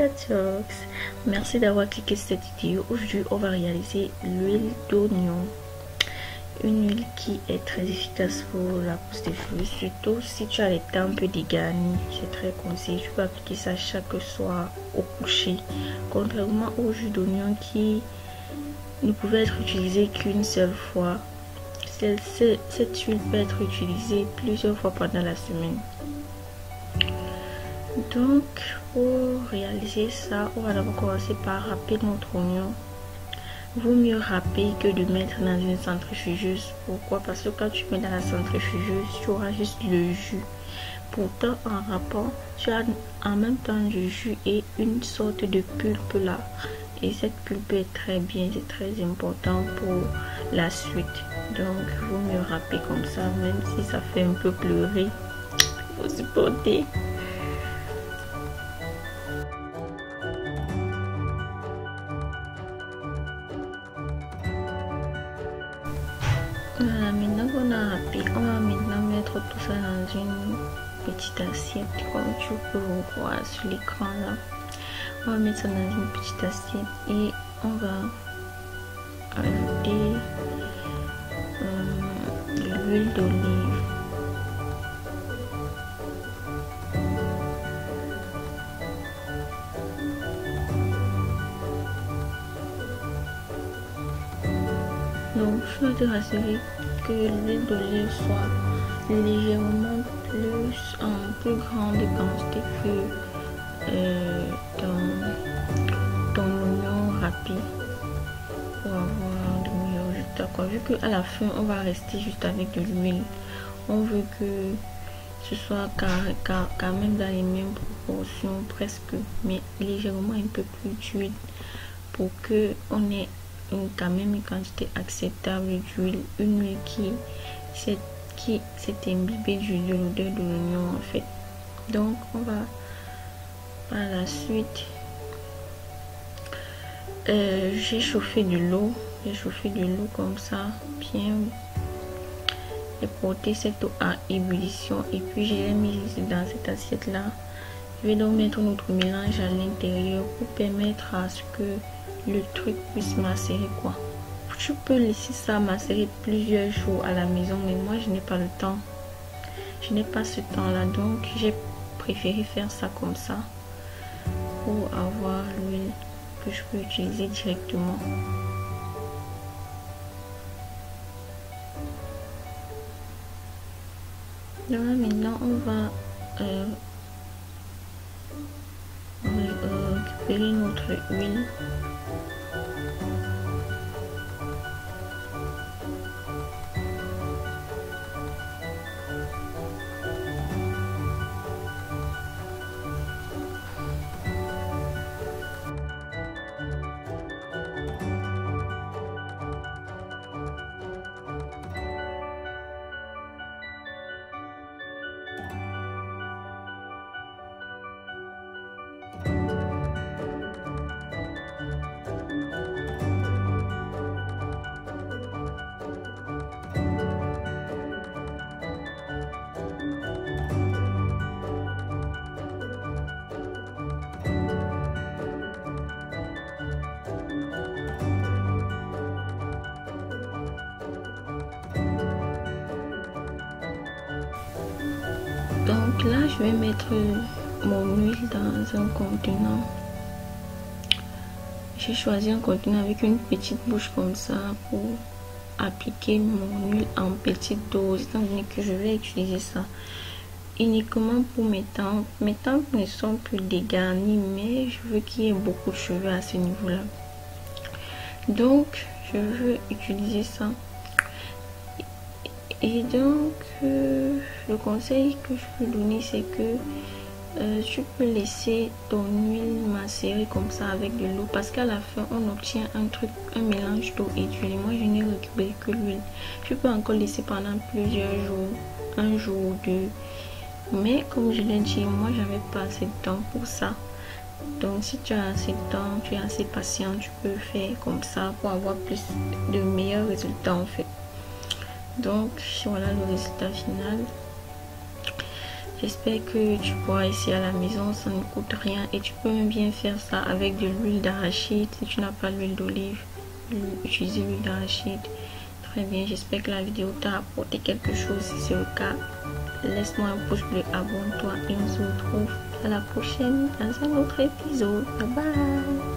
14. Merci d'avoir cliqué sur cette vidéo. Aujourd'hui, on va réaliser l'huile d'oignon. Une huile qui est très efficace pour la pousse des cheveux. Surtout si tu as les temps un peu dégarnis, c'est très conseillé. Tu peux appliquer ça chaque soir au coucher. Contrairement au jus d'oignon qui ne pouvait être utilisé qu'une seule fois. Cette huile peut être utilisée plusieurs fois pendant la semaine. Donc, pour réaliser ça, on va d'abord commencer par râper notre oignon. Vaut mieux râper que de mettre dans une centrifugeuse. Pourquoi? Parce que quand tu mets dans la centrifugeuse, tu auras juste le jus. Pourtant, en râpant, tu as en même temps du jus et une sorte de pulpe là. Et cette pulpe est très bien, c'est très important pour la suite. Donc, il vaut mieux râper comme ça, même si ça fait un peu pleurer. Il faut supporter. Voilà, maintenant qu'on a râpé, on va maintenant mettre tout ça dans une petite assiette, comme tu peux voir sur l'écran là. On va mettre ça dans une petite assiette et on va ajouter de l'huile d'olive. Donc, il faut te rassurer que l'huile d'olive soit légèrement plus grande quantité que ton oignon râpé pour avoir de meilleurs résultats. Vu qu'à la fin, on va rester juste avec de l'huile, on veut que ce soit quand même dans les mêmes proportions, presque, mais légèrement un peu plus d'huile pour que on ait quand même une quantité acceptable d'huile, une huile qui s'est imbibée de l'odeur de l'oignon en fait. Donc on va par la suite j'ai chauffé de l'eau comme ça, bien, et porter cette eau à ébullition et puis je l'ai mis dans cette assiette là. Je vais donc mettre notre mélange à l'intérieur pour permettre à ce que le truc puisse macérer quoi. Tu peux laisser ça macérer plusieurs jours à la maison, mais moi je n'ai pas le temps. Je n'ai pas ce temps là, donc j'ai préféré faire ça comme ça pour avoir l'huile que je peux utiliser directement. Donc maintenant on va récupérer notre huile. Donc là, je vais mettre mon huile dans un contenant. J'ai choisi un contenant avec une petite bouche comme ça pour appliquer mon huile en petite dose, étant donné que je vais utiliser ça uniquement pour mes tempes. Mes tempes ne sont plus dégarnies, mais je veux qu'il y ait beaucoup de cheveux à ce niveau-là. Donc, je veux utiliser ça. Et donc, le conseil que je peux donner, c'est que tu peux laisser ton huile macérer comme ça avec de l'eau, parce qu'à la fin, on obtient un mélange d'eau et d'huile. Moi, je n'ai récupéré que l'huile. Tu peux encore laisser pendant plusieurs jours, un jour ou deux. Mais comme je l'ai dit, moi, j'avais pas assez de temps pour ça. Donc, si tu as assez de temps, tu es assez patient, tu peux faire comme ça pour avoir plus de meilleurs résultats en fait. Donc voilà le résultat final. J'espère que tu pourras ici à la maison, ça ne coûte rien et tu peux même bien faire ça avec de l'huile d'arachide. Si tu n'as pas l'huile d'olive, utiliser l'huile d'arachide. Très bien, j'espère que la vidéo t'a apporté quelque chose. Si c'est le cas, laisse-moi un pouce bleu, abonne-toi et on se retrouve à la prochaine dans un autre épisode. Bye bye.